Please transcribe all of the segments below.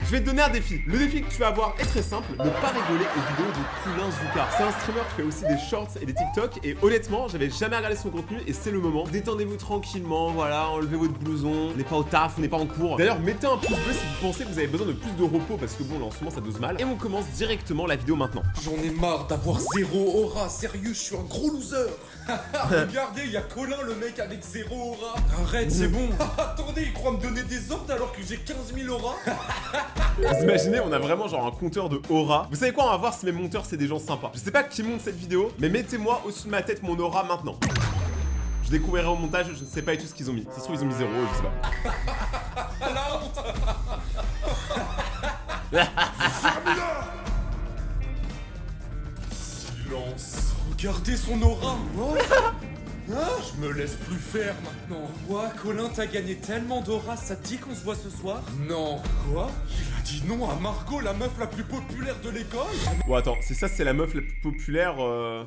Je vais te donner un défi. Le défi que tu vas avoir est très simple, ne pas rigoler aux vidéos de Poulain Zuka. C'est un streamer qui fait aussi des shorts et des TikTok, et honnêtement, j'avais jamais regardé son contenu, et c'est le moment. Détendez-vous tranquillement, voilà, enlevez votre blouson, on n'est pas au taf, on n'est pas en cours. D'ailleurs, mettez un pouce bleu si vous pensez que vous avez besoin de plus de repos, parce que bon, là en ce moment ça dose mal. Et on commence directement la vidéo maintenant. J'en ai marre d'avoir zéro aura, sérieux, je suis un gros loser. Regardez, il y a Colin, le mec avec zéro aura. Arrête, c'est bon. Attendez, il croit me donner des ordres alors que j'ai 15 000 auras. Vous imaginez, on a vraiment genre un compteur de aura. Vous savez quoi, on va voir si mes monteurs c'est des gens sympas. Je sais pas qui monte cette vidéo, mais mettez-moi au-dessus de ma tête mon aura maintenant. Je découvrirai au montage, je ne sais pas du tout ce qu'ils ont mis. Ça se trouve ils ont mis 0, je sais pas. La honte. Silence. Regardez son aura. Je me laisse plus faire maintenant. Quoi, Colin, t'as gagné tellement d'aura, ça te dit qu'on se voit ce soir? Non. Quoi? Il a dit non à Margot, la meuf la plus populaire de l'école? Bon attends, c'est ça, c'est la meuf la plus populaire,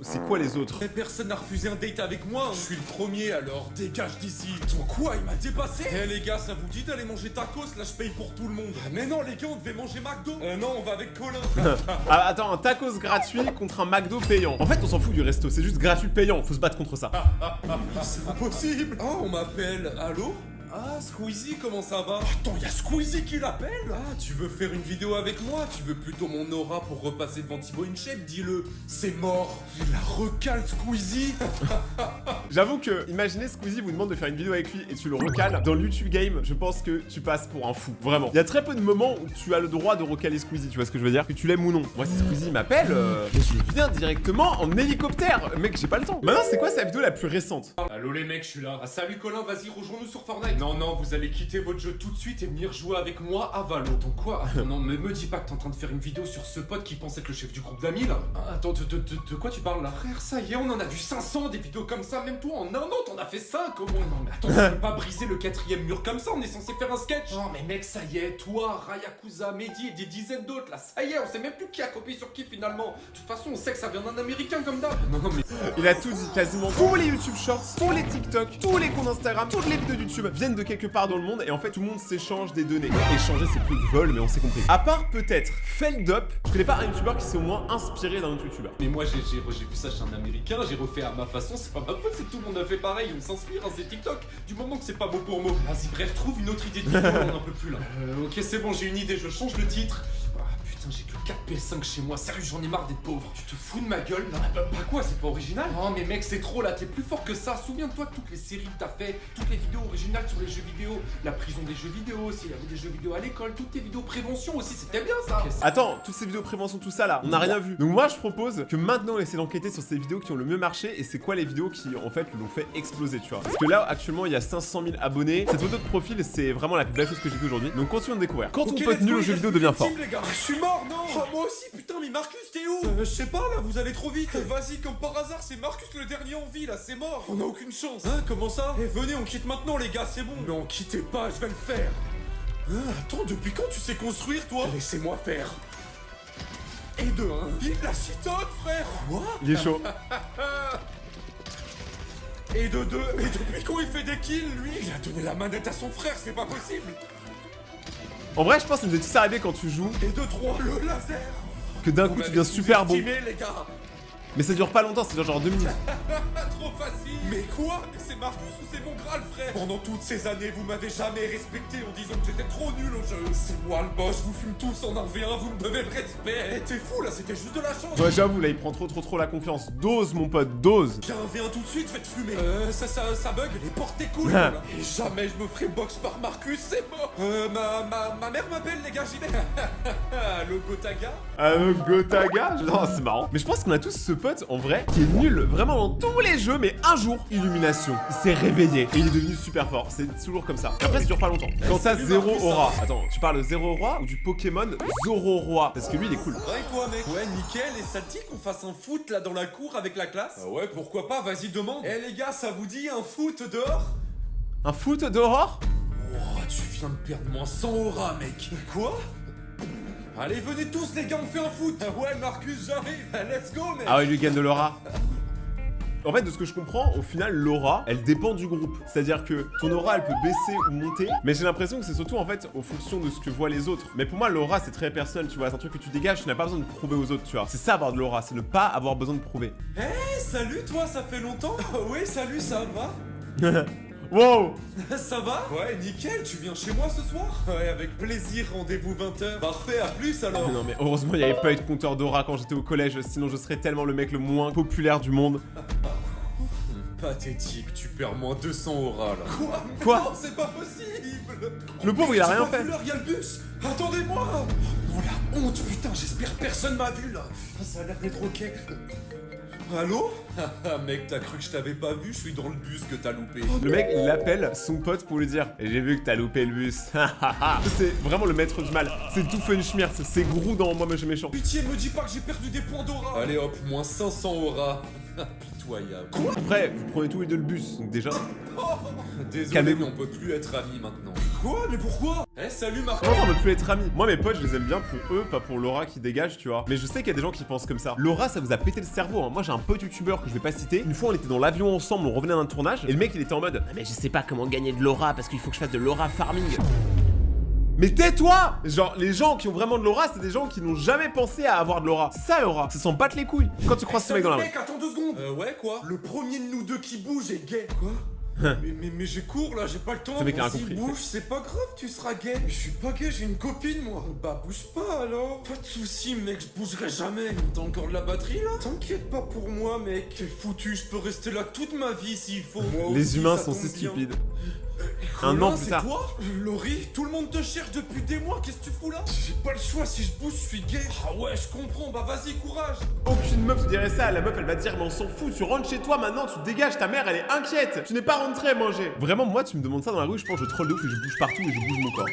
c'est quoi les autres? Mais personne n'a refusé un date avec moi. Je suis le premier, alors dégage d'ici. Ton quoi, il m'a dépassé? Eh les gars, ça vous dit d'aller manger tacos? Là, je paye pour tout le monde. Mais non, les gars, on devait manger McDo. Non, on va avec Colin. Ah, attends, un tacos gratuit contre un McDo payant. En fait, on s'en fout du resto, c'est juste gratuit payant, faut se battre contre ça. C'est impossible. Oh, on m'appelle. Allô? Ah, Squeezie, comment ça va? Attends, y'a Squeezie qui l'appelle? Ah, tu veux faire une vidéo avec moi? Tu veux plutôt mon aura pour repasser devant Thibaut InShape? Dis-le, c'est mort. Il la recale, Squeezie. J'avoue que, imaginez Squeezie vous demande de faire une vidéo avec lui et tu le recales dans le YouTube Game, je pense que tu passes pour un fou, vraiment. Il y a très peu de moments où tu as le droit de recaler Squeezie, tu vois ce que je veux dire? Que tu l'aimes ou non. Moi, si Squeezie m'appelle, je viens directement en hélicoptère. Mec, j'ai pas le temps. Maintenant, c'est quoi sa vidéo la plus récente? Allô les mecs, je suis là. Ah, salut Colin, vas-y, rejoins-nous sur Fortnite. Non, non, vous allez quitter votre jeu tout de suite et venir jouer avec moi à Valo. Attends, quoi? Attends, non, mais me dis pas que t'es en train de faire une vidéo sur ce pote qui pensait être le chef du groupe d'amis, là. Ah, attends, de quoi tu parles, là? Frère, ça y est, on en a vu 500 des vidéos comme ça, même toi, en un an, t'en as fait 5, au moins. Non, mais attends, tu peux pas briser le 4ème mur comme ça, on est censé faire un sketch. Non, mais mec, ça y est, toi, Rayakuza, Mehdi et des dizaines d'autres, là, ça y est, on sait même plus qui a copié sur qui, finalement. De toute façon, on sait que ça vient d'un américain comme d'hab. Non, non, mais... Il a tout dit, quasiment tous les YouTube Shorts, tous les TikTok, tous les comptes Instagram, toutes les vidéos YouTube viennent de quelque part dans le monde et en fait tout le monde s'échange des données. Échanger c'est plus du vol mais on s'est compris. À part peut-être Feldup, je connais pas un YouTuber qui s'est au moins inspiré d'un autre YouTuber. Mais moi j'ai vu ça chez un américain, j'ai refait à ma façon, c'est pas ma faute, c'est que tout le monde a fait pareil, on s'inspire, hein, c'est TikTok, du moment que c'est pas mot pour mot. Vas-y bref, trouve une autre idée de vidéo, on en peut plus là. Ok c'est bon, j'ai une idée, je change le titre. Putain, j'ai que 4 PS5 chez moi, sérieux, j'en ai marre d'être pauvre. Tu te fous de ma gueule? Non, bah quoi, c'est pas original? Oh, mais mec, c'est trop là, t'es plus fort que ça. Souviens-toi de toutes les séries que t'as fait, toutes les vidéos originales sur les jeux vidéo, la prison des jeux vidéo, s'il y avait des jeux vidéo à l'école, toutes tes vidéos prévention aussi, c'était bien ça. Attends, toutes ces vidéos prévention, tout ça là, on n'a rien vu. Donc moi je propose que maintenant on essaie d'enquêter sur ces vidéos qui ont le mieux marché et c'est quoi les vidéos qui en fait l'ont fait exploser, tu vois. Parce que là actuellement il y a 500 000 abonnés. Cette photo de profil c'est vraiment la plus belle chose que j'ai vue aujourd'hui. Donc continuons de découvrir. Quand ton pote nul au jeu vidéo devient fort. Les gars, je suis mort, non? Oh, moi aussi, putain, mais Marcus, t'es où? Je sais pas, là, vous allez trop vite. Vas-y, comme par hasard, c'est Marcus le dernier en vie, là, c'est mort. On a aucune chance. Hein, comment ça? Eh, venez, on quitte maintenant, les gars, c'est bon. Non, quittez pas, je vais le faire. Attends, depuis quand tu sais construire, toi? Laissez-moi faire. Et de 1. Il la chitote, frère. Quoi? Il est chaud. Et de 2. Mais depuis quand il fait des kills, lui? Il a donné la manette à son frère, c'est pas possible. En vrai je pense que ça nous est tous arrivé quand tu joues. Et de 3, le laser. Que d'un coup tu deviens super bon. Les gars. Mais ça dure pas longtemps, ça dure genre 2 minutes. Trop facile. Mais quoi? C'est Marcus ou c'est mon Graal, frère? Pendant toutes ces années, vous m'avez jamais respecté en disant que j'étais trop nul au jeu. C'est moi le boss, je vous fume tous en 1v1, vous me devez le respect. Eh, t'es fou là, c'était juste de la chance. Ouais j'avoue, là il prend trop la confiance. Dose mon pote, dose. Viens 1v1 tout de suite, faites fumer. Ça bug, les portes t'écoutent là. Et jamais je me ferai box par Marcus, c'est mort. Ma mère m'appelle, les gars, j'y vais. Allo Gotaga? Gotaga? Non, c'est marrant. Mais je pense qu'on a tous ce pote en vrai qui est nul vraiment dans tous les jeux, mais un jour, illumination, il s'est réveillé et il est devenu super fort. C'est toujours comme ça. Et après, ça dure pas longtemps. Quand t'as 0 aura. Attends, tu parles de 0 roi ou du Pokémon Zoro-Roi? Parce que lui, il est cool. Ouais, quoi, mec? Ouais, nickel. Et ça te dit qu'on fasse un foot là dans la cour avec la classe? Ah ouais, pourquoi pas? Vas-y, demande. Eh les gars, ça vous dit un foot dehors? Un foot dehors? Oh, tu viens de perdre moins 100 aura, mec. Quoi? Allez, venez tous, les gars, on fait un foot. Ouais, Marcus, j'arrive. Let's go, mec. Ah ouais, lui gagne de l'aura. En fait, de ce que je comprends, au final, l'aura, elle dépend du groupe. C'est-à-dire que ton aura, elle peut baisser ou monter, mais j'ai l'impression que c'est surtout en fait en fonction de ce que voient les autres. Mais pour moi, l'aura, c'est très personnel, tu vois. C'est un truc que tu dégages, tu n'as pas besoin de prouver aux autres, tu vois. C'est ça avoir de l'aura, c'est ne pas avoir besoin de prouver. Hey, salut toi, ça fait longtemps. Oui, salut, ça va? Wow. Ça va? Ouais, nickel, tu viens chez moi ce soir? Ouais, avec plaisir, rendez-vous 20h. Parfait, à plus alors. Non mais heureusement, il n'y avait pas eu de compteur d'aura quand j'étais au collège, sinon je serais tellement le mec le moins populaire du monde. Pathétique, tu perds moins 200 aura là. Quoi? Non, c'est pas possible. Le pauvre, il a rien fait. Il y a le bus. Attendez-moi. Oh la honte, putain, j'espère personne m'a vu là. Ça a l'air d'être ok. Allô? Haha mec, t'as cru que je t'avais pas vu? Je suis dans le bus que t'as loupé. Le mec, il appelle son pote pour lui dire « J'ai vu que t'as loupé le bus. » C'est vraiment le maître du mal. C'est tout Funschmerz, c'est Grou dans Moi Moche et Méchant. Pitié, me dis pas que j'ai perdu des points d'aura. Allez hop, moins 500 aura. Pitoyable. Quoi? Après, vous prenez tous les deux le bus, donc déjà... Désolé, Calmez-vous. mais on peut plus être amis maintenant. Quoi? Mais pourquoi? Eh, salut Marco. Comment ça, on peut plus être amis? Moi, mes potes, je les aime bien pour eux, pas pour l'aura qui dégage, tu vois. Mais je sais qu'il y a des gens qui pensent comme ça. L'aura, ça vous a pété le cerveau, hein. Moi, j'ai un pote youtubeur que je vais pas citer. Une fois, on était dans l'avion ensemble, on revenait d'un tournage, et le mec, il était en mode « Mais je sais pas comment gagner de l'aura, parce qu'il faut que je fasse de l'aura farming. » Mais tais-toi! Genre, les gens qui ont vraiment de l'aura, c'est des gens qui n'ont jamais pensé à avoir de l'aura. C'est ça, l'aura. Ça s'en battre les couilles. Quand tu croises ce mec dans la rue. Mec, attends 2 secondes. Ouais, quoi? Le premier de nous deux qui bouge est gay. Quoi? mais j'ai cours là, j'ai pas le temps. Ce mec a rien Vas-y, compris. bouge, c'est pas grave, tu seras gay. Mais je suis pas gay, j'ai une copine moi. Bah bouge pas alors. Pas de soucis mec, je bougerai jamais. T'as encore de la batterie là? T'inquiète pas pour moi mec. T'es foutu, je peux rester là toute ma vie s'il faut. Moi Les aussi, humains ça sont tombe si bien. stupides. Colin, Un an plus c'est tard. toi? Laurie, tout le monde te cherche depuis des mois, qu'est-ce que tu fous là? J'ai pas le choix, si je bouge, je suis gay. Ah ouais, je comprends, bah vas-y, courage. Aucune meuf te dirait ça, la meuf elle va te dire mais on s'en fout, tu rentres chez toi maintenant, tu te dégages, ta mère elle est inquiète, tu n'es pas rentré manger. Vraiment moi tu me demandes ça dans la rue, je pense que je troll de ouf et je bouge partout et je bouge mon corps.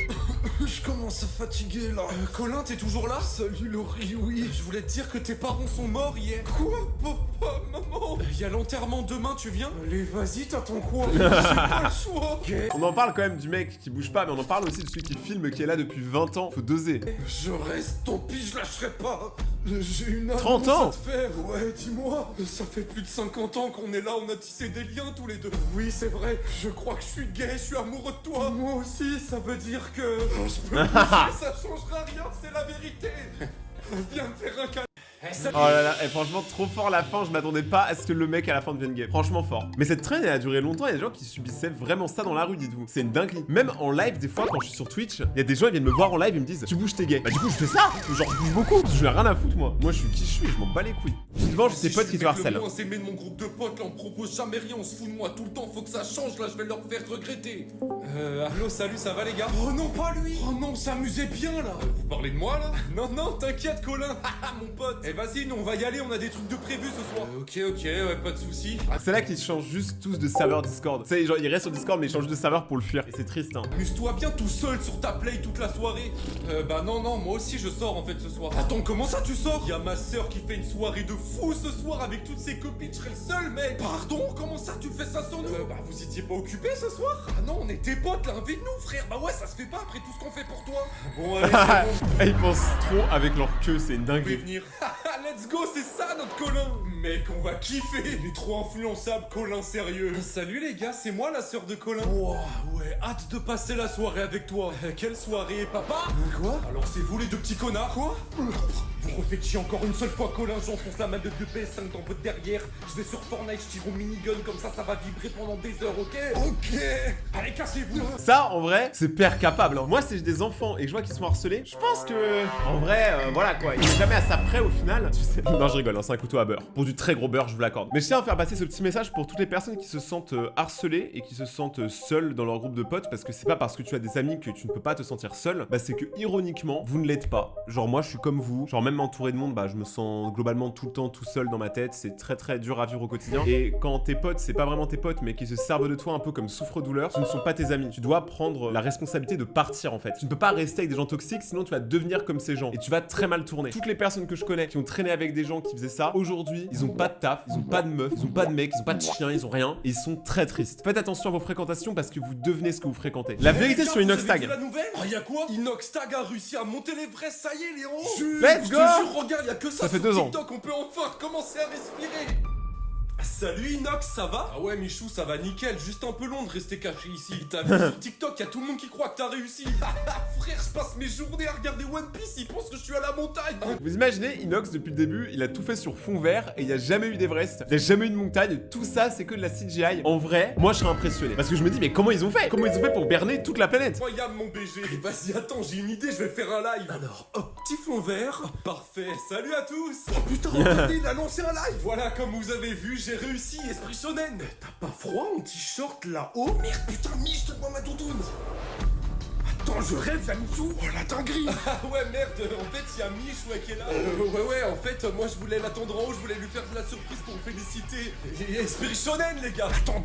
Je commence à fatiguer là. Colin, t'es toujours là? Salut Laurie, oui. Je voulais te dire que tes parents sont morts hier. Quoi? Papa, maman? Y a l'enterrement demain, tu viens? Allez, vas-y, t'attends quoi? J'ai pas le choix. On en parle quand même du mec qui bouge pas, mais on en parle aussi de celui qui filme qui est là depuis 20 ans, faut doser. Je reste, tant pis, je lâcherai pas. J'ai une 30 annonce ans à te faire. Ouais, dis-moi. Ça fait plus de 50 ans qu'on est là, on a tissé des liens tous les deux. Oui, c'est vrai. Je crois que je suis gay, je suis amoureux de toi. Moi aussi, ça veut dire que... je peux bouger, ça changera rien, c'est la vérité. Viens me faire un câlin. Oh là là, et franchement trop fort la fin, je m'attendais pas à ce que le mec à la fin devienne gay. Franchement fort. Mais cette traîne elle a duré longtemps, il y a des gens qui subissaient vraiment ça dans la rue, dites-vous. C'est une dinguerie. Même en live, des fois quand je suis sur Twitch, il y a des gens qui viennent me voir en live et me disent tu bouges t'es gay. Bah du coup je fais ça, genre je bouge beaucoup, parce que je n'ai rien à foutre moi. Moi je suis qui je suis, je m'en bats les couilles. Souvent j'ai tes potes qui te harcèlent. Le moins aimé de mon groupe de potes, là on propose jamais rien, on se fout de moi tout le temps, faut que ça change là, je vais leur faire regretter. Allô, salut, ça va les gars? Oh non, pas lui! Oh non, s'amusez bien là! Vous parlez de moi là? Non, non, t'inquiète Colin, haha mon pote! Eh vas-y, nous on va y aller, on a des trucs de prévu ce soir. Ok, ouais, pas de soucis. C'est là qu'ils changent juste tous de serveur Discord. Tu sais, genre ils restent sur Discord mais ils changent de serveur pour le fuir. Et c'est triste hein. Amuse-toi bien tout seul sur ta play toute la soirée. Bah non, moi aussi je sors en fait ce soir. Attends, comment ça tu sors? Y'a ma soeur qui fait une soirée de fou ce soir avec toutes ses copines, je serai le seul mec. Pardon, comment ça tu fais ça sans nous? Bah vous étiez pas occupés ce soir? Ah non, on est tes potes là, invite-nous frère. Bah ouais, ça se fait pas après tout ce qu'on fait pour toi. Bon allez, c'est bon. Et ils pensent trop avec leur queue, c'est une Vous pouvez dinguerie. venir. Let's go, c'est ça notre Colin. Mec, on va kiffer. Il est trop influençable, Colin, sérieux. Salut les gars, c'est moi la sœur de Colin. Wow, ouais, hâte de passer la soirée avec toi. Quelle soirée, papa? Quoi? Alors c'est vous les deux petits connards? Quoi? Vous refaites chier encore une seule fois, Colin, j'enfonce la manette de PS5 dans votre derrière. Je vais sur Fortnite, je tire au minigun, comme ça va vibrer pendant des heures, ok? Ok. Allez, cassez-vous. Ça, en vrai, c'est père capable. Hein. Moi, si j'ai des enfants et que je vois qu'ils sont harcelés, je pense que, en vrai, voilà quoi, il est jamais à ça près au final. Tu sais. Non, je rigole, hein, c'est un couteau à beurre. Pour du très gros beurre, je vous l'accorde. Mais je tiens à faire passer ce petit message pour toutes les personnes qui se sentent harcelées et qui se sentent seules dans leur groupe de potes, parce que c'est pas parce que tu as des amis que tu ne peux pas te sentir seul. Bah, c'est que ironiquement, vous ne l'êtes pas. Genre moi, je suis comme vous. Genre même entouré de monde, bah, je me sens globalement tout le temps tout seul dans ma tête. C'est très très dur à vivre au quotidien. Et quand tes potes, c'est pas vraiment tes potes, mais qui se servent de toi un peu comme souffre-douleur, ce ne sont pas tes amis. Tu dois prendre la responsabilité de partir en fait. Tu ne peux pas rester avec des gens toxiques, sinon tu vas devenir comme ces gens et tu vas très mal tourner. Toutes les personnes que je connais qui ont traîné avec des gens qui faisaient ça, aujourd'hui, ils ont pas de taf, ils ont pas de meuf, ils ont pas de mec, ils ont pas de chien, ils ont rien et ils sont très tristes. Faites attention à vos fréquentations parce que vous devenez ce que vous fréquentez. La vérité sur Inoxtag. La nouvelle? Ah, y'a quoi? Inoxtag a réussi à monter l'Everest, ça y est, les héros. Let's Je go. te jure, regarde, y'a que ça fait sur 2 ans. TikTok, on peut enfin commencer à respirer. Salut Inox, ça va? Ah ouais Michou, ça va nickel, juste un peu long de rester caché ici. T'as vu sur TikTok, y'a tout le monde qui croit que t'as réussi. Frère, je passe mes journées à regarder One Piece, ils pensent que je suis à la montagne. Vous imaginez, Inox depuis le début, il a tout fait sur fond vert et il n'y a jamais eu d'Everest, il n'y a jamais eu de montagne, tout ça c'est que de la CGI. En vrai, moi je serais impressionné. Parce que je me dis, mais comment ils ont fait? Comment ils ont fait pour berner toute la planète? Incroyable mon BG. Vas-y, attends, j'ai une idée, je vais faire un live. Alors, hop, petit fond vert. Oh, parfait, salut à tous. Oh putain, regardez, il a lancé un live. Voilà, comme vous avez vu, j'ai réussi, Esprit Shonen. T'as pas froid en t-shirt là-haut? Merde, putain, Mich, donne-moi ma doudoune. Attends, je rêve, la Michou. Oh la dinguerie. Ah ouais, merde, en fait, y'a Mich, ouais, qui est là. Ouais, en fait, moi, je voulais l'attendre en haut, je voulais lui faire de la surprise pour me féliciter. Esprit Shonen, les gars. Attends,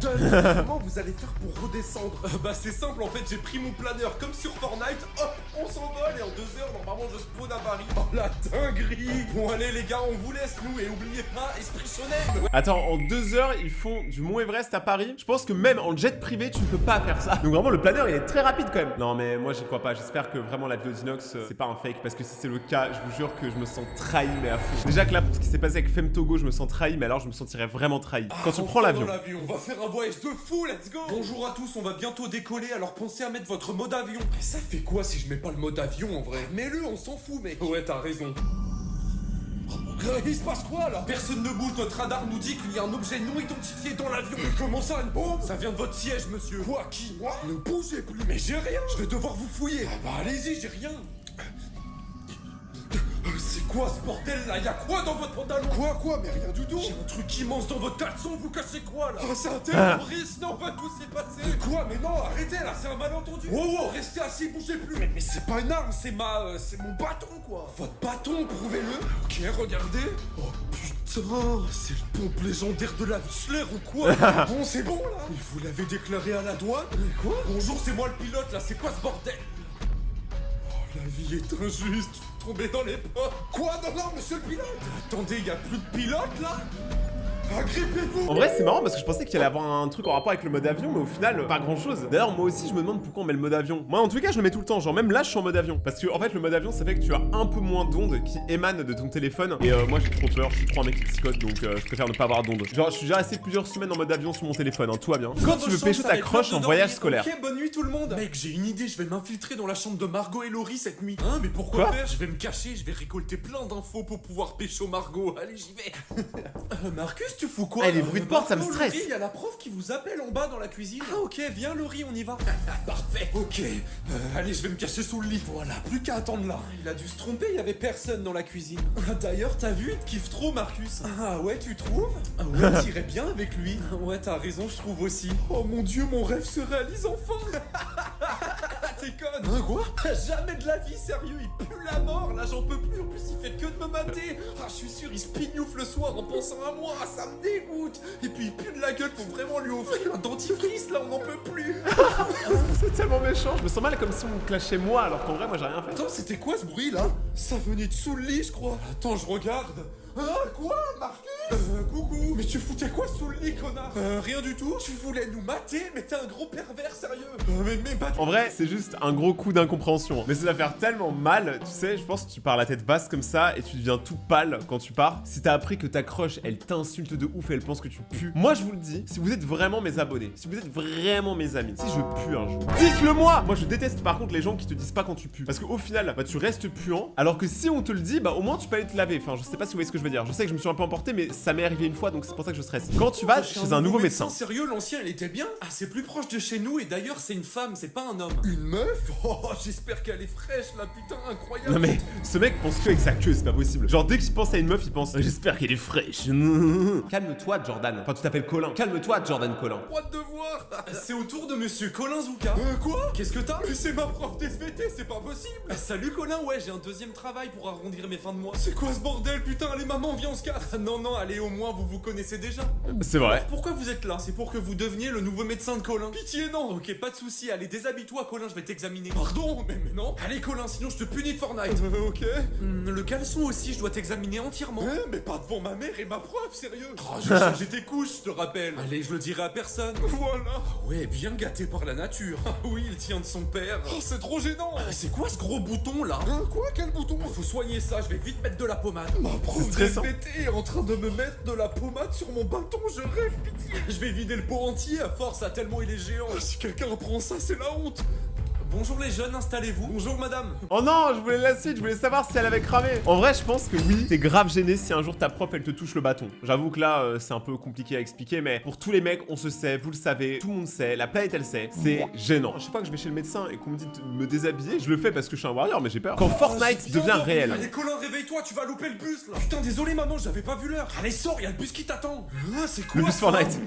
comment vous allez faire pour redescendre? Bah, c'est simple, en fait, j'ai pris mon planeur comme sur Fortnite, hop, on s'envole et en 2 heures, normalement, je spawn à Paris. Oh la dinguerie. Bon, allez, les gars, on vous laisse, nous, et oubliez pas, Esprit Shonen. Ouais. Attends, en 2 heures, ils font du Mont Everest à Paris. Je pense que même en jet privé, tu ne peux pas faire ça. Donc vraiment, le planeur, il est très rapide quand même. Non, mais moi, j'y crois pas. J'espère que vraiment la vidéo d'Inox, c'est pas un fake. Parce que si c'est le cas, je vous jure que je me sens trahi, mais à fond. Déjà que là, pour ce qui s'est passé avec Femtogo, je me sens trahi, mais alors je me sentirais vraiment trahi. Quand tu prends l'avion. On va faire un voyage de fou, let's go. Bonjour à tous, on va bientôt décoller, alors pensez à mettre votre mode avion. Mais ça fait quoi si je mets pas le mode avion en vrai? Mets-le, on s'en fout, mec. Ouais, t'as raison. Il se passe quoi là? Personne ne bouge, notre radar nous dit qu'il y a un objet non identifié dans l'avion. Comment ça, une bombe? Ça vient de votre siège, monsieur. Quoi? Qui? Moi? Ne bougez plus. Mais j'ai rien. Je vais devoir vous fouiller. Ah bah allez-y, j'ai rien. C'est quoi ce bordel là? Y'a quoi dans votre pantalon? Quoi? Mais rien du tout. Y'a un truc immense dans votre caleçon, vous cachez quoi là? Oh, c'est un terroriste, non, pas tout s'est passé. Quoi? Mais non, arrêtez là, c'est un malentendu. Wow, restez assis, bougez plus. Mais c'est pas une arme, c'est mon bâton quoi. Votre bâton, prouvez-le. Ok, regardez. Oh putain, c'est le pompe légendaire de la Vichler ou quoi? Bon, c'est bon là. Mais vous l'avez déclaré à la douane? Quoi? Bonjour, c'est moi le pilote là, c'est quoi ce bordel? La vie est injuste, tomber dans les pommes. Quoi? Non, monsieur le pilote. Attendez, y a plus de pilote là? Agrippez-vous. En vrai, c'est marrant parce que je pensais qu'il allait avoir un truc en rapport avec le mode avion, mais au final, pas grand chose. D'ailleurs, moi aussi, je me demande pourquoi on met le mode avion. Moi, en tout cas, je le mets tout le temps. Genre, même là, je suis en mode avion. Parce que, en fait, le mode avion, ça fait que tu as un peu moins d'ondes qui émanent de ton téléphone. Et moi, j'ai trop peur. Je suis trop un mec qui psychote, donc je préfère ne pas avoir d'ondes. Genre, je suis déjà resté plusieurs semaines en mode avion sur mon téléphone, hein, tout va bien. Quand tu veux pêcher ta croche en voyage scolaire. Ok, bonne nuit tout le monde. Mec, j'ai une idée. Je vais m'infiltrer dans la chambre de Margot et Laurie cette nuit. Hein, mais pourquoi faire? Je vais me cacher. Je vais récolter plein d'infos pour pouvoir pécho Margot. Allez, j'y vais. Marcus, tu fous quoi? Les bruits de porte, ça me stresse. Il y a la prof qui vous appelle en bas dans la cuisine. Ah ok, viens Laurie, on y va. Parfait. Ok, allez, je vais me cacher sous le lit. Voilà, plus qu'à attendre là. Il a dû se tromper, il y avait personne dans la cuisine. D'ailleurs, t'as vu, il te kiffe trop Marcus. Ah ouais, tu trouves? Ouais, t'irais bien avec lui. Ouais, t'as raison, je trouve aussi. Oh mon dieu, mon rêve se réalise enfin. T'es conne. Hein, quoi? Jamais de la vie, sérieux, il pue la mort. Là, j'en peux plus, en plus, il fait que de me mater. Ah, je suis sûr, il se pignoufle le soir en pensant à moi. Ça me dégoûte. Et puis il pue de la gueule, faut vraiment lui offrir un dentifrice, là on n'en peut plus. C'est tellement méchant, je me sens mal comme si on me clashait moi, alors qu'en vrai moi j'ai rien fait. Attends, c'était quoi ce bruit là? Ça venait de sous le lit, je crois. Attends, je regarde. Ah, quoi, Marcus? Coucou. Mais tu foutais quoi sous le lit, connard? Rien du tout. Tu voulais nous mater? Mais t'es un gros pervers, sérieux. Mais pas du tout. En vrai, c'est juste un gros coup d'incompréhension. Mais ça va faire tellement mal, tu sais, je pense que tu pars la tête basse comme ça et tu deviens tout pâle quand tu pars. Si t'as appris que ta crush, elle t'insulte de ouf et elle pense que tu pues. Moi, je vous le dis, si vous êtes vraiment mes abonnés, si vous êtes vraiment mes amis, si je pue un jour, dites-le moi. Moi, je déteste par contre les gens qui te disent pas quand tu pues. Parce qu'au final, bah tu restes puant, alors que si on te le dit, bah au moins tu peux aller te laver. Enfin, je sais pas si vous voyez ce que je veux dire. Je sais que je me suis un peu emporté, mais ça m'est arrivé une fois, donc c'est pour ça que je stresse. Quand tu vas chez un nouveau médecin. Sérieux, l'ancien, il était bien? Ah, c'est plus proche de chez nous, et d'ailleurs, c'est une femme, c'est pas un homme. Une meuf? Oh, j'espère qu'elle est fraîche, là, putain, incroyable. Non mais, ce mec pense que avec sa queue, c'est pas possible. Genre, dès qu'il pense à une meuf, il pense j'espère qu'elle est fraîche. Calme-toi, Jordan. Enfin, tu t'appelles Colin. Calme-toi, Jordan Colin. Quoi de devoir? C'est au tour de monsieur Colin Zouka. Quoi? Qu'est-ce que t'as? Mais c'est ma prof d'SVT, c'est pas possible. Salut Colin, ouais, j'ai un deuxième travail pour arrondir mes fins de mois. C'est quoi ce bordel, putain? Allez, maman, viens, on se casse. Non, allez, au moins, vous vous connaissez déjà. C'est vrai. Alors, pourquoi vous êtes là? C'est pour que vous deveniez le nouveau médecin de Colin. Pitié, non. Ok, pas de soucis. Allez, déshabille-toi, Colin, je vais t'examiner. Pardon, mais non. Allez, Colin, sinon je te punis de Fortnite. Ok. Le caleçon aussi, je dois t'examiner entièrement. Mais pas devant ma mère et ma prof, sérieux. Oh, j'ai changé tes couches, je te rappelle. Allez, je le dirai à personne. Voilà. Ah ouais, bien gâté par la nature. Ah oui, il tient de son père. Oh, c'est trop gênant. C'est quoi ce gros bouton là? Quoi? Quel bouton? faut soigner ça, je vais vite mettre de la pommade. Ma prof C'est stressant. SVT est en train de me mettre de la pommade sur mon bâton, je rêve, pitié. Je vais vider le pot entier à force, à tellement il est géant. Si quelqu'un apprend ça, c'est la honte. Bonjour les jeunes, installez-vous. Bonjour madame. Oh non, je voulais la suite, je voulais savoir si elle avait cramé. En vrai, je pense que oui, t'es grave gêné si un jour ta prof elle te touche le bâton. J'avoue que là, c'est un peu compliqué à expliquer, mais pour tous les mecs, on se sait, vous le savez, tout le monde sait, la planète elle sait, c'est gênant. À chaque fois que je vais chez le médecin et qu'on me dit de me déshabiller, je le fais parce que je suis un warrior, mais j'ai peur. Quand Fortnite devient réel. Allez Colin, réveille-toi, tu vas louper le bus là. Putain, désolé maman, j'avais pas vu l'heure. Allez, sors, y a le bus qui t'attend. Ah, c'est quoi Le bus ça Fortnite.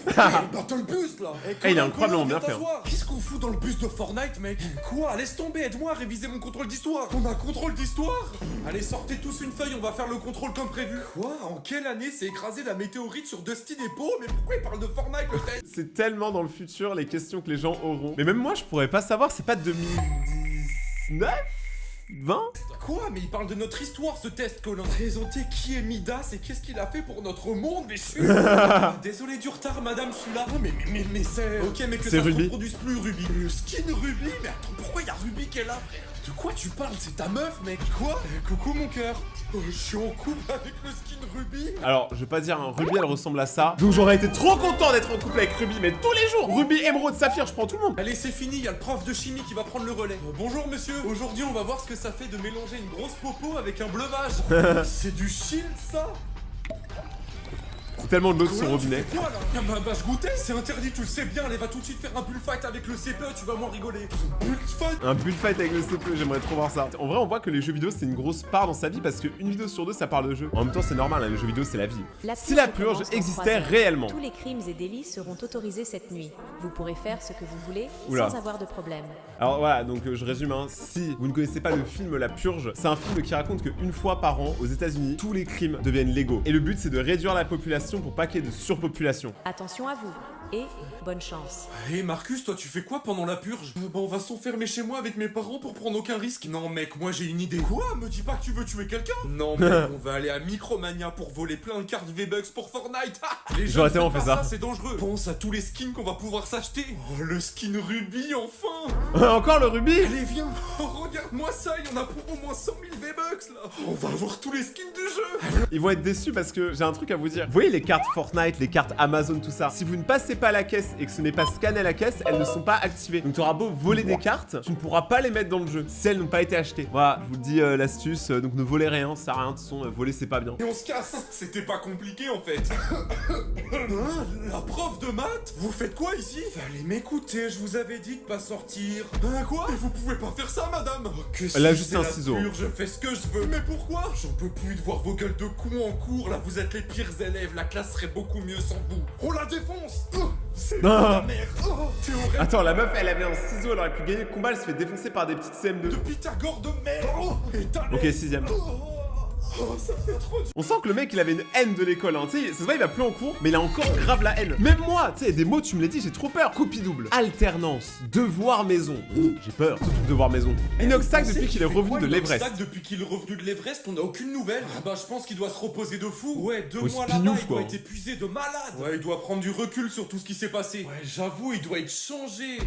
Battle bus là. Eh, il est incroyablement bien fait. Qu'est-ce qu'on fout dans le bus de Fortnite, mec? Quoi? Laisse tomber, aide-moi à réviser mon contrôle d'histoire. On a un contrôle d'histoire? Allez, sortez tous une feuille, on va faire le contrôle comme prévu. Quoi? En quelle année s'est écrasé la météorite sur Dustin et Poe? Mais pourquoi il parle de Fortnite le test? C'est tellement dans le futur les questions que les gens auront. Mais même moi, je pourrais pas savoir, c'est pas 2019 20? Quoi? Mais il parle de notre histoire ce test, Colin. Présenter qui est Midas et qu'est-ce qu'il a fait pour notre monde, mais je suis... Désolé du retard, madame, je suis là. Mais c'est... Ok, mais que C'est ça se Ruby. reproduise plus, Ruby. Le skin Ruby? Mais attends, pourquoi il y a Ruby qui est là, frère? De quoi tu parles? C'est ta meuf, mec. Quoi? Coucou, mon cœur. Je suis en couple avec le skin Ruby. Alors, je vais pas dire, hein, Ruby elle ressemble à ça. Donc j'aurais été trop content d'être en couple avec Ruby, mais tous les jours Ruby, Émeraude, Saphir, je prends tout le monde. Allez, c'est fini, il y a le prof de chimie qui va prendre le relais. Bonjour, monsieur. Aujourd'hui, on va voir ce que ça fait de mélanger une grosse popo avec un bleuvage. C'est du shield, ça? C'est tellement de l'eau de son Colin, robinet. tu fais quoi, là? Bah, je goûtais, c'est interdit, tu le sais bien. Allez, va tout de suite faire un bullfight avec le CPE, tu vas moins rigoler. Bullfight? Un bullfight avec le CPE, j'aimerais trop voir ça. En vrai, on voit que les jeux vidéo, c'est une grosse part dans sa vie parce qu'une vidéo sur deux, ça parle de jeu. En même temps, c'est normal, hein, les jeux vidéo, c'est la vie. Si la purge commence dans existait 3 heures. réellement. Tous les crimes et délits seront autorisés cette nuit. Vous pourrez faire ce que vous voulez Oula. sans avoir de problème. Alors voilà, donc je résume, hein. Si vous ne connaissez pas le film La Purge, c'est un film qui raconte qu'une fois par an, aux États-Unis, tous les crimes deviennent légaux. Et le but, c'est de réduire la population pour pas qu'il y ait de surpopulation. Attention à vous et bonne chance. Hé Marcus, toi tu fais quoi pendant la purge? Bah on va s'enfermer chez moi avec mes parents pour prendre aucun risque. Non mec, moi j'ai une idée. Quoi? Me dis pas que tu veux tuer quelqu'un? Non mec, on va aller à Micromania pour voler plein de cartes V-Bucks pour Fortnite. Les J'aurais jeunes, tellement faites fait pas ça. c'est dangereux. Pense à tous les skins qu'on va pouvoir s'acheter. Oh le skin Ruby enfin. Encore le Ruby? Allez viens. Oh, regarde-moi ça, il y en a pour au moins 100 000 V-Bucks là. On va avoir tous les skins du jeu. Ils vont être déçus parce que j'ai un truc à vous dire. Vous voyez les cartes Fortnite, les cartes Amazon, tout ça. Si vous ne passez pas à la caisse et que ce n'est pas scanné à la caisse, elles ne sont pas activées. Donc tu auras beau voler des cartes, tu ne pourras pas les mettre dans le jeu si elles n'ont pas été achetées. Voilà, je vous dis l'astuce. Donc ne volez rien, ça sert à rien. De toute façon, voler c'est pas bien. Et on se casse. C'était pas compliqué en fait. Hein, la prof de maths? Vous faites quoi ici? Fallait m'écouter, je vous avais dit de pas sortir. Hein, quoi? Mais vous pouvez pas faire ça, madame. Oh, que Elle a si juste c'est un la ciseau. purge, je fais ce que je veux. Mais pourquoi? J'en peux plus de voir vos gueules de cons en cours. Là, vous êtes les pires élèves. La classe serait beaucoup mieux sans vous. On la défonce. Oh, c'est Ah. la merde. Oh, théorème Attends, la meuf, elle avait un ciseau, elle aurait pu gagner le combat, elle se fait défoncer par des petites CM2. de Pythagore de merde. Oh, et t'as Ok, l'air- 6ème. Oh, ça fait trop du... On sent que le mec il avait une haine de l'école, hein. Tu sais, ça se voit, il va plus en cours, mais il a encore grave la haine. Même moi, tu sais, des mots, tu me l'as dit, j'ai trop peur. Copie double, alternance, devoir maison. J'ai peur, surtout devoir maison. Inoxtag depuis qu'il est revenu de l'Everest. Inoxtag, depuis qu'il est revenu de l'Everest, on a aucune nouvelle. Ah bah je pense qu'il doit se reposer de fou. Ouais, 2 Ouais, mois spinouf, là-bas, il quoi. doit être épuisé de malade. Ouais, il doit prendre du recul sur tout ce qui s'est passé. Ouais, j'avoue, il doit être changé.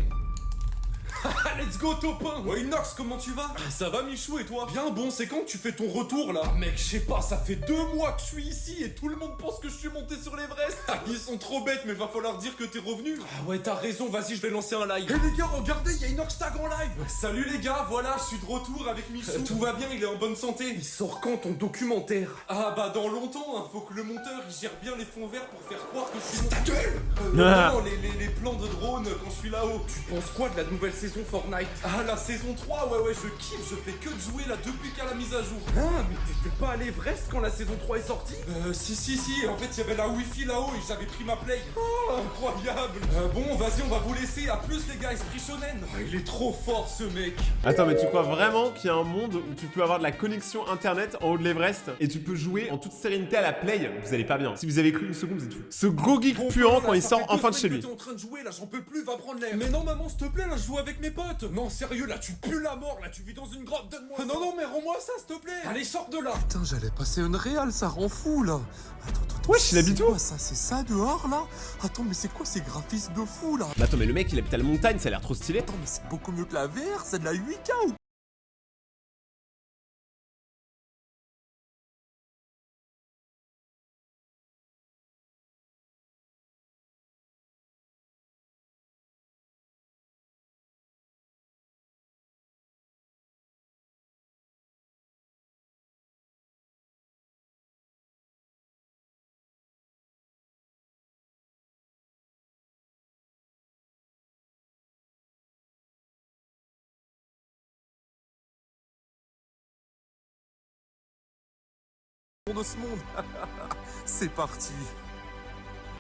Let's go Topin. Ouais Inox, comment tu vas? Ça va Michou et toi? Bien, bon, c'est quand que tu fais ton retour là? Mec, je sais pas, ça fait 2 mois que je suis ici et tout le monde pense que je suis monté sur l'Everest. Ils sont trop bêtes, mais va falloir dire que t'es revenu. Ah ouais, t'as raison, vas-y, je vais lancer un live. Hé les gars, regardez, il y a Inoxtag en live. Salut les gars, voilà, je suis de retour avec Michou. Tout va bien, il est en bonne santé. Il sort quand ton documentaire? Ah bah dans longtemps, hein. Faut que le monteur il gère bien les fonds verts pour faire croire que je suis... Ta gueule Non, les plans de drone quand je suis là-haut. Tu penses quoi de la nouvelle saison Fortnite? Ah la saison 3, ouais, je kiffe, je fais que de jouer là depuis qu'à la mise à jour. Ah, mais t'étais pas à l'Everest quand la saison 3 est sortie? Si, en fait il y avait la wifi là-haut et j'avais pris ma play. Oh, incroyable. Bon, vas-y, on va vous laisser, à plus les gars, esprit shonen. Oh, il est trop fort ce mec. Attends, mais tu crois vraiment qu'il y a un monde où tu peux avoir de la connexion internet en haut de l'Everest et tu peux jouer en toute sérénité à la play? Vous allez pas bien. Si vous avez cru une seconde, vous êtes fou. Ce gros geek Bon, puant là, quand il ça sort fait enfin 2 de chez semaines lui. que t'es en train de jouer là, j'en peux plus, va prendre l'air. Mais non maman, s'il te plaît, là je joue avec mes potes. Non sérieux, là tu pues la mort, là tu vis dans une grotte, donne-moi ça. Non mais rends-moi ça s'il te plaît. Allez sors de là. Putain, j'allais passer une réal, ça rend fou là. Attends, Wesh, il habite c'est où? quoi ça? C'est ça dehors là? Attends, mais c'est quoi ces graphismes de fou là? Mais attends, mais le mec il habite à la montagne, ça a l'air trop stylé. Attends, mais c'est beaucoup mieux que la VR, c'est de la 8K ou de ce monde. C'est parti.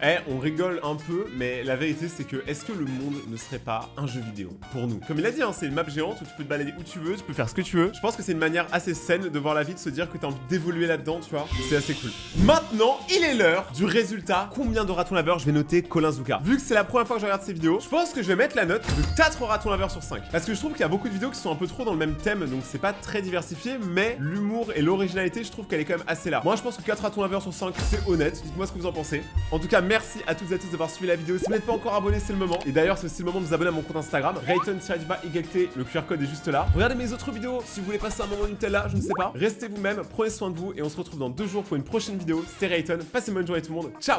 Eh, on rigole un peu, mais la vérité c'est que est-ce que le monde ne serait pas un jeu vidéo pour nous? Comme il a dit, hein, c'est une map géante où tu peux te balader où tu veux, tu peux faire ce que tu veux. Je pense que c'est une manière assez saine de voir la vie, de se dire que t'as envie d'évoluer là-dedans, tu vois. C'est assez cool. Maintenant, il est l'heure du résultat. Combien de ratons laveurs je vais noter Colin Zouka? Vu que c'est la première fois que je regarde ces vidéos, je pense que je vais mettre la note de 4 ratons laveurs sur 5. Parce que je trouve qu'il y a beaucoup de vidéos qui sont un peu trop dans le même thème, donc c'est pas très diversifié, mais l'humour et l'originalité, je trouve qu'elle est quand même assez là. Moi, je pense que 4 ratons laveurs sur 5, c'est honnête. Dites-moi ce que vous en pensez. En tout cas, merci à toutes et à tous d'avoir suivi la vidéo. Si vous n'êtes pas encore abonné, c'est le moment. Et d'ailleurs, c'est aussi le moment de vous abonner à mon compte Instagram, Rayton_YT, le QR code est juste là. Regardez mes autres vidéos si vous voulez passer un moment Nutella, je ne sais pas. Restez vous-même, prenez soin de vous et on se retrouve dans 2 jours pour une prochaine vidéo. C'était Rayton, passez une bonne journée tout le monde. Ciao!